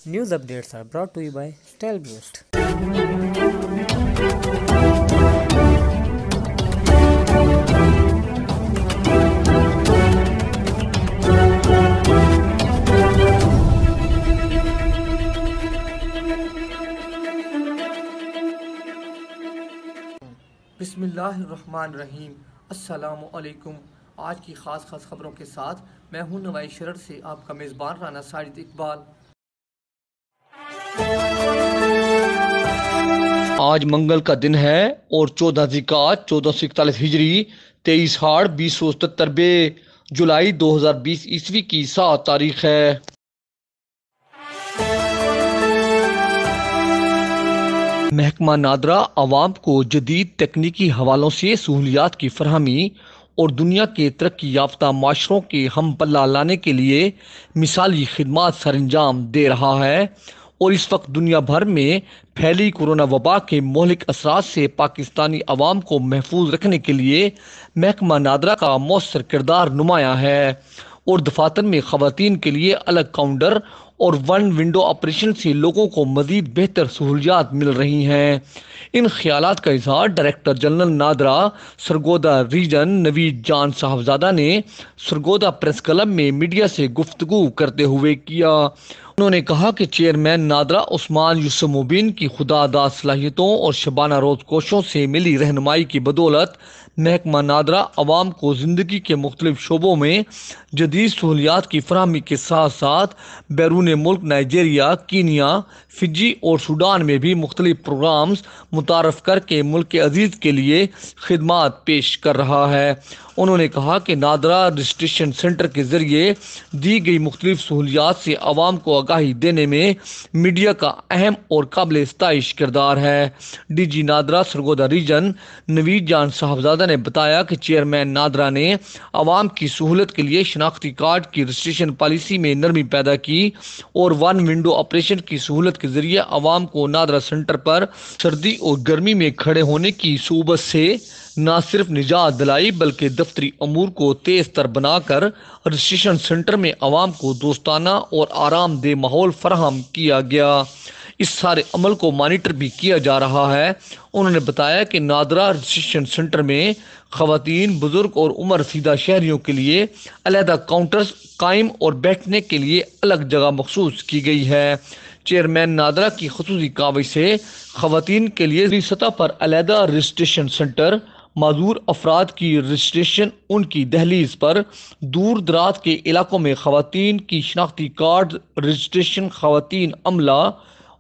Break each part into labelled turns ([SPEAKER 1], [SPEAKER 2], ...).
[SPEAKER 1] News updates are brought to you by StyleBoost.
[SPEAKER 2] बिस्मिल्लाहिर्रहमानिर्रहीम। अस्सलामु अलैकुम। आज की ख़ास खबरों के साथ मैं हूं नवाई शरर से आपका मेज़बान राना साजिद इकबाल। आज मंगल का दिन है और 14 ज़िकात 1441 हिजरी 23 हाड़ 2077 जुलाई 2020 ईस्वी की 7 तारीख है। महकमा नादरा आवाम को जदीद तकनीकी हवालों से सहूलियात की फरहमी और दुनिया के तरक्की याफ्ता माशरों के हम पल्ला लाने के लिए मिसाली खिदमात सर अंजाम दे रहा है और इस वक्त दुनिया भर में फैली कोरोना वबा के मोहलिक असरात से पाकिस्तानी अवाम को महफूज रखने के लिए महकमा नादरा का मौसर किरदार नुमाया है और दफातर में खवातीन के लिए अलग काउंटर और वन विंडो ऑपरेशन से लोगों को मजीद बेहतर सहूलियात मिल रही हैं। इन ख्यालात का इजहार director general NADRA Sargodha region Naveed Jan Sahibzada ने सरगोदा प्रेस क्लब में मीडिया से गुफ्तगू करते हुए किया। उन्होंने कहा कि चेयरमैन नादरा उस्मान यूसुफ मुबीन की खुदादाद सलाहियतों और शबाना रोज कोशों से मिली रहनुमाई की बदौलत महकमा नादरा अवाम को ज़िंदगी के मुख्तलिफ शोबों में जदीद सहूलियात की फरहमी के साथ साथ बैरून मुल्क नाइजीरिया, कीनिया, फिजी और सूडान में भी मुख्तलिफ प्रोग्राम्स मुतारफ़ करके मुल्क अजीज़ के लिए खिदमात पेश कर रहा है। उन्होंने कहा कि नादरा रजिस्ट्रेशन सेंटर के ज़रिए दी गई मुख्तलिफ सहूलियात से आवाम को आगाही देने में मीडिया का अहम और काबिल इस्ताइश किरदार है। DG नादरा सरगोदा रीजन नवीद जान साहबजादा ने बताया कि चेयरमैन नादरा ने आवाम की सहूलत के लिए शनाख्ती कार्ड की रजिस्ट्रेशन पॉलिसी में नरमी पैदा की और वन विंडो ऑपरेशन की सहूलत के जरिए आवाम को नादरा सेंटर पर सर्दी और गर्मी में खड़े होने की सूबत से न सिर्फ निजात दिलाई बल्कि दफ्तरी अमूर को तेज तर बनाकर रजिस्ट्रेशन सेंटर में आवाम को दोस्ताना और आरामदेह माहौल फराहम किया गया। इस सारे अमल को मॉनिटर भी किया जा रहा है। उन्होंने बताया कि नादरा रजिस्ट्रेशन सेंटर में खवातीन, बुजुर्ग और उम्र रसीदा शहरियों के लिए अलहदा काउंटर्स कायम और बैठने के लिए अलग जगह मखसूस की गई है। चेयरमैन नादरा की खुसूसी काविश से खवातीन के लिए सतह पर अलहदा रजिस्ट्रेशन सेंटर, माजूर अफराद की रजिस्ट्रेशन उनकी दहलीज पर, दूर दराज के इलाकों में खवातीन की शनाख्ती कार्ड रजिस्ट्रेशन, खवातीन अमला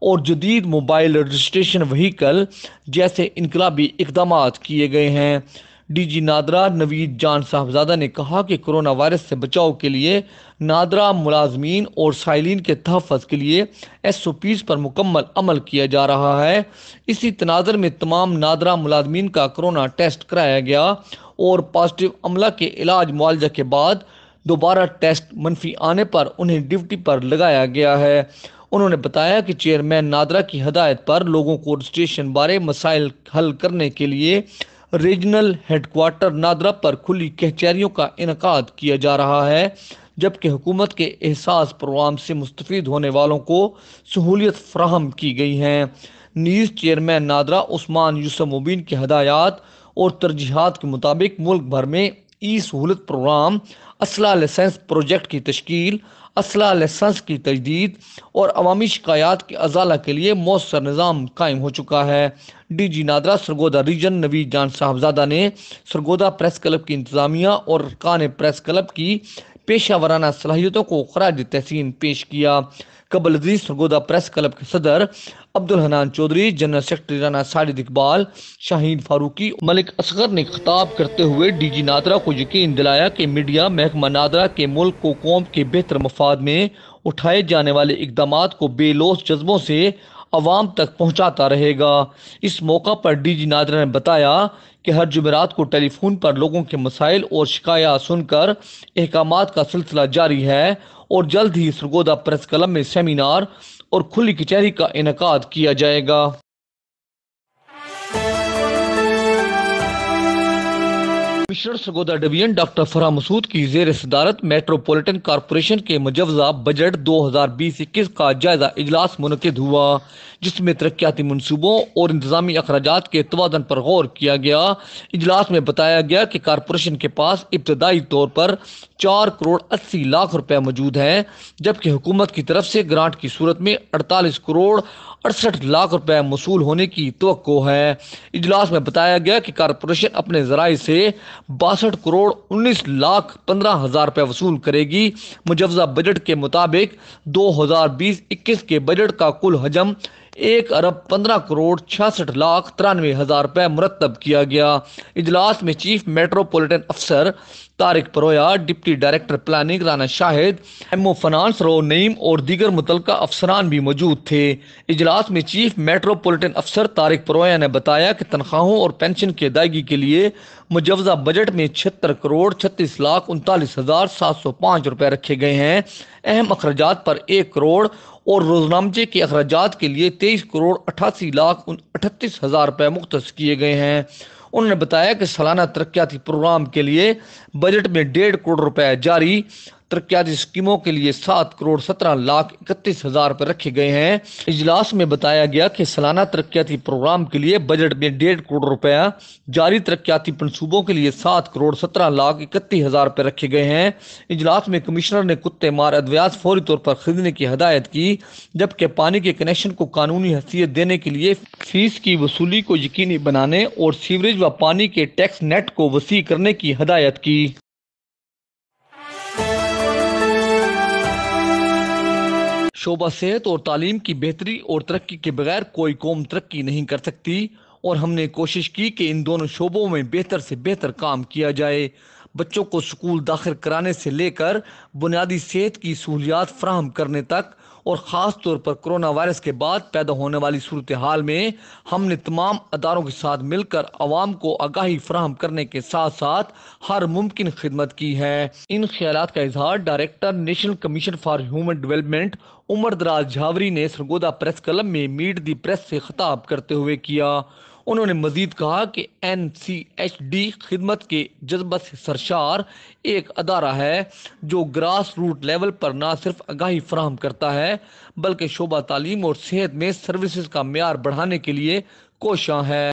[SPEAKER 2] और जदीद मोबाइल रजिस्ट्रेशन व्हीकल जैसे इनकलाबी इकदामात किए गए हैं। DG नादरा नवीद जान साहबजादा ने कहा कि कोरोना वायरस से बचाव के लिए नादरा मुलाजमीन और साइलिन के तहफ़्फ़ुज़ के लिए SOPs पर मुकम्मल अमल किया जा रहा है। इसी तनाज़र में तमाम नादरा मुलाजमीन का कोरोना टेस्ट कराया गया और पॉजिटिव अमला के इलाज मुआलजा के बाद दोबारा टेस्ट मनफी आने पर उन्हें ड्यूटी पर लगाया गया है। उन्होंने बताया कि चेयरमैन नादरा की हदायत पर लोगों को रजिस्ट्रेशन बारे मसाइल हल करने के लिए रीजनल हेडक्वार्टर नादरा पर खुली कचहरियों का इनकाद किया जा रहा है, जबकि हुकूमत के एहसास प्रोग्राम से मुस्तफीद होने वालों को सहूलियत फ्राहम की गई हैं। नीज़ चेयरमैन नादरा उस्मान यूसुफ मुबीन की हदायत और तरजीहात के मुताबिक मुल्क भर में सहूलत प्रोग्राम, असला लाइसेंस प्रोजेक्ट की तश्कील, असला लाइसेंस की तजदीद और अवामी शिकायत के अजाला के लिए मौसर निज़ाम कायम हो चुका है। DG नादरा सरगोदा रीजन नवीद जान साहबजादा ने सरगोदा प्रेस क्लब की इंतज़ामिया और अरकान प्रेस क्लब की पेशा वराना सलाहियतों को खराज तहसीन पेश किया। कबल अजीज सरगोदा प्रेस क्लब के सदर अब्दुल हनान चौधरी, जनरल सेक्रेटरी राना साजिद इकबाल, शाहीन फारूकी, मलिक असगर ने खिताब करते हुए DG नादरा को यकीन दिलाया कि मीडिया महकमा नादरा के मुल्क को कौम के बेहतर मफाद में उठाए जाने वाले इकदामात को बेलोस जज्बों से अवाम तक पहुँचाता रहेगा। इस मौका पर DG नादरा ने बताया कि हर जुमेरात को टेलीफोन पर लोगों के मसाइल और शिकायत सुनकर अहकामात का सिलसिला जारी है और जल्द ही सरगोदा प्रेस क्लब में सेमिनार और खुली कचहरी का इनेकाद किया जाएगा। Commissioner Sargodha division doctor Farah Masood की जेर सदारत मेट्रोपॉलिटन कॉरपोरेशन के मुजवजा बजट 2020-21 का जायजा इजलास मुनक्किद हुआ, जिसमें तरक्याती मनसूबों और इंतजामी अखराजात के तवाज़ुन पर गौर किया गया। इजलास में बताया गया कि कॉरपोरेशन के पास इब्तदाई तौर पर 4 करोड़ 80 लाख रुपए मौजूद हैं, जबकि हुकूमत की तरफ से ग्रांट की सूरत में 48 करोड़ 68 लाख रुपए मसूल होने की तवक्को है। इजलास में बताया गया कि कॉरपोरेशन अपने जराए से 62 करोड़ 19 लाख 15 हजार रुपए वसूल करेगी। मुजवजा बजट के मुताबिक 2020-21 के बजट का कुल हजम 1 अरब 15 करोड़ 66 लाख 93 हजार रुपए मुरतब किया गया। इजलास में चीफ मेट्रोपॉलिटन अफसर Tariq Paroya, deputy director planning Rana Shahid, MO finance Rao Naeem और दीगर मुतलका अफसरान भी मौजूद थे। इजलास में चीफ मेट्रोपॉलिटन अफसर तारिक परोया ने बताया कि तनख्वाहों और पेंशन की अदायगी के लिए मुजवजा बजट में 76 करोड़ 36 लाख 39 हजार 705 रुपए रखे गए हैं। अहम अखराजात पर 1 करोड़ और रोजनामचे के अखराजात के लिए 23 करोड़ 88 लाख 38 हजार रुपए मुख्तस किए गए हैं। उन्होंने बताया कि सालाना तरक्याती प्रोग्राम के लिए बजट में 1.5 करोड़ रुपए जारी, तरक्याती स्कीमों के लिए 7 करोड़ 17 लाख 31 हजार रुपए रखे गए हैं। इजलास में बताया गया कि सालाना तरक्याती प्रोग्राम के लिए बजट में 1.5 करोड़ रुपया जारी, तरक्याती मनसूबों के लिए 7 करोड़ 17 लाख 31 हजार रुपए रखे गए हैं। इजलास में कमिश्नर ने कुत्ते मार अद्वियात फौरी तौर पर खरीदने की हदायत की, जबकि पानी के कनेक्शन को कानूनी हैसियत देने के लिए फीस की वसूली को यकीनी बनाने और सीवरेज व पानी के टैक्स नेट को वसी करने की हदायत की। शोबा सेहत और तालीम की बेहतरी और तरक्की के बगैर कोई कौम तरक्की नहीं कर सकती, और हमने कोशिश की कि इन दोनों शोबों में बेहतर से बेहतर काम किया जाए। बच्चों को स्कूल दाखिल कराने से लेकर बुनियादी सेहत की सहूलियात फराहम करने तक, और ख़ास तौर पर कोरोना वायरस के बाद पैदा होने वाली सूरत हाल में हमने तमाम अदारों के साथ मिलकर आवाम को आगाही फराहम करने के साथ साथ हर मुमकिन खिदमत की है। इन ख्यालात का इजहार director national commission for human development Umar Daraz Jhawari ने सरगोदा प्रेस क्लब में मीट दी प्रेस से खिताब करते हुए किया। उन्होंने मजीद कहा कि NCHD खिदमत के जज्बा से सरशार एक अदारा है जो ग्रास रूट लेवल पर न सिर्फ आगाही फराहम करता है बल्कि शोबा तालीम और सेहत में सर्विसेज का मेयार बढ़ाने के लिए कोशां है।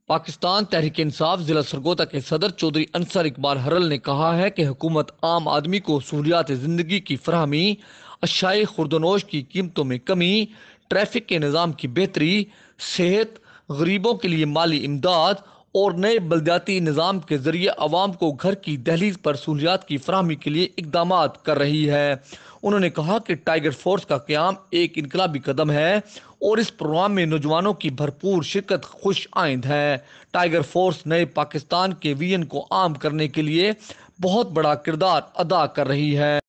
[SPEAKER 2] पाकिस्तान तहरीक इंसाफ जिला सरगोदा के सदर चौधरी अंसर इकबाल हरल ने कहा है कि हुकूमत आम आदमी को सहूलियात जिंदगी की फराहमी, अशाए खुर्दनोश की कीमतों में कमी, ट्रैफिक के निज़ाम की बेहतरी, सेहत, गरीबों के लिए माली इमदाद और नए बल्दियाती निज़ाम के जरिए आवाम को घर की दहलीज पर सहूलियात की फराहमी के लिए इकदाम कर रही है। उन्होंने कहा कि टाइगर फोर्स का क़याम एक इनकलाबी कदम है और इस प्रोग्राम में नौजवानों की भरपूर शिरकत खुश आइंद है। टाइगर फोर्स नए पाकिस्तान के विजन को आम करने के लिए बहुत बड़ा किरदार अदा कर रही है।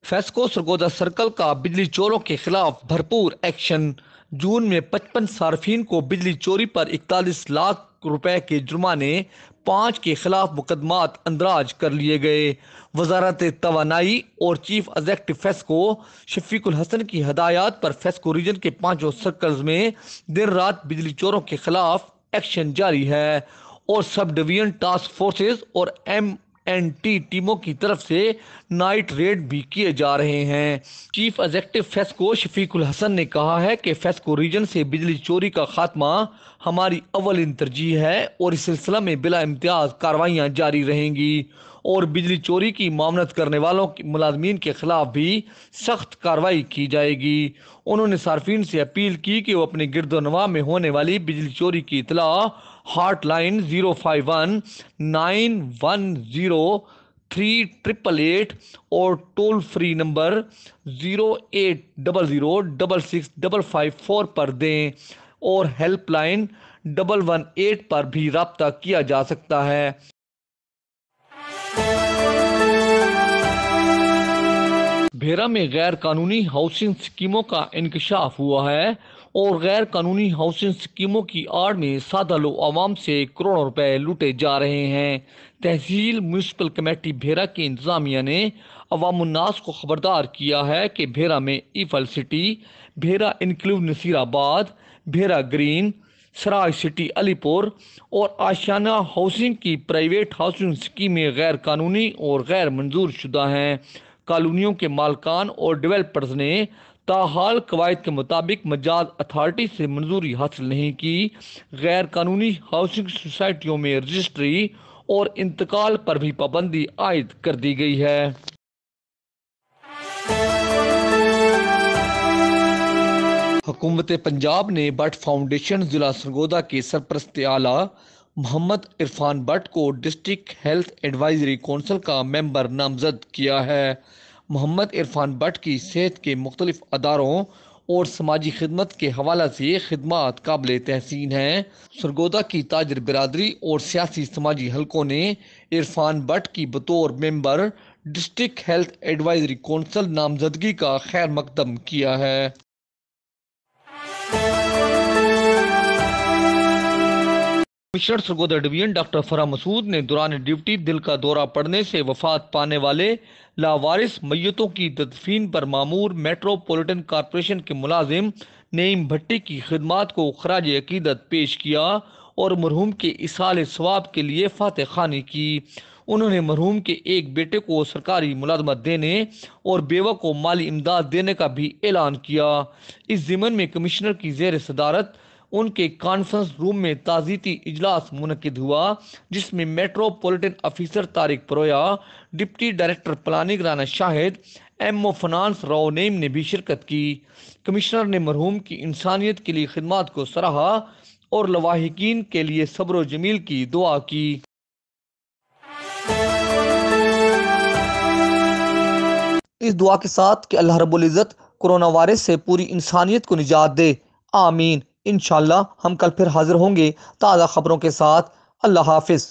[SPEAKER 2] फेस्को सरगोदा सर्कल का बिजली चोरों के खिलाफ भरपूर एक्शन। जून में 55 सार्फिन को बिजली चोरी पर 41 लाख रुपए के जुर्माने, 5 के खिलाफ मुकदमात अंदराज कर लिए गए। वजारत तवानाई और चीफ एग्जेक्टिव फेस्को शफीकुल हसन की हदायत पर फेस्को रीजन के 5 सर्कल्स में दिन रात बिजली चोरों के खिलाफ एक्शन जारी है और सब डिवीजन टास्क फोर्सेस और MNT टीमों की तरफ से नाइट रेड भी किए जा रहे हैं। चीफ एग्जेक्टिव फेस्को शफीकुल हसन ने कहा है कि फेस्को रीजन से बिजली चोरी का खात्मा हमारी अव्वलीन तरजीह है और इस सिलसिला में बिला इम्तियाज कार्रवाइयाँ जारी रहेंगी और बिजली चोरी की मामनत करने वालों की मुलाजमीन के खिलाफ भी सख्त कार्रवाई की जाएगी। उन्होंने सार्फिन से अपील की कि वो अपने गिरदोनवा में होने वाली बिजली चोरी की इतला हॉटलाइन 051-910-3888 और टोल फ्री नंबर 0800665554 पर दें और हेल्पलाइन 118 पर भी राब्ता किया जा सकता है। भेरा में गैर कानूनी हाउसिंग स्कीमों का इंकशाफ हुआ है और गैर कानूनी हाउसिंग स्कीमों की आड़ में सादा लो आवाम से करोड़ों रुपए लूटे जा रहे हैं। तहसील म्यूनसिपल कमेटी भेरा की इंतजामिया ने अवामुन्नास को खबरदार किया है कि भेरा में ईफल सिटी, भेरा इनक्लूव नसीराबाद, भेरा ग्रीन, सराय सिटी अलीपुर और आशियाना हाउसिंग की प्राइवेट हाउसिंग स्कीमें गैर कानूनी और गैर मंजूर शुदा हैं। कॉलोनियों के मालकान और डेवलपर्स ने ताहाल कवायद के मुताबिक मजाज अथॉरिटी से मंजूरी हासिल नहीं की। गैर कानूनी हाउसिंग सोसाइटियों में रजिस्ट्री और इंतकाल पर भी पाबंदी आयद कर दी गई है। हुकूमत पंजाब ने भट्ट फाउंडेशन जिला सरगोदा के सरपरस्त आला मोहम्मद इरफान भट्ट को डिस्ट्रिक्ट हेल्थ एडवाइजरी कौंसिल का मेंबर नामजद किया है। मोहम्मद इरफान भट्ट की सेहत के मुख्तलिफ अदारों और समाजी खिदमत के हवाला से खिदमात काबिल तहसीन हैं। सरगोदा की ताजर बिरादरी और सियासी समाजी हलकों ने इरफान भट्ट की बतौर member district health advisory council नामजदगी का खैर मकदम किया है। Commissioner Sargodha division doctor Farah Masood ने दौरान ड्यूटी दिल का दौरा पड़ने से वफात पाने वाले लावारिस मैयतों की तदफीन पर मामूर मेट्रोपॉलिटन कॉरपोरेशन के मुलाजिम नईम भट्टी की खिदमात को खराज अकीदत पेश किया और मरहूम के इसाले सवाब के लिए फातह खानी की। उन्होंने मरहूम के एक बेटे को सरकारी मुलाजमत देने और बेवा को माली इमदाद देने का भी ऐलान किया। इस ज़िमन में कमिश्नर की ज़ेर सदारत उनके कॉन्फ्रेंस रूम में ताज़ीती इजलास मुनक्किद हुआ, जिसमें metropolitan officer Tariq Paroya, deputy director planning Rana Shahid, MO finance Rao Naeem ने भी शिरकत की। कमिश्नर ने मरहूम की इंसानियत के लिए खिदमात को सराहा और लवाहिकीन के लिए सब्र जमील की दुआ की। इस दुआ के साथ कि अल्लाह रब्बुल इज़्ज़त कोरोना वायरस से पूरी इंसानियत को निजात दे, आमीन। इंशाअल्लाह हम कल फिर हाजिर होंगे ताज़ा खबरों के साथ। अल्लाह हाफिज।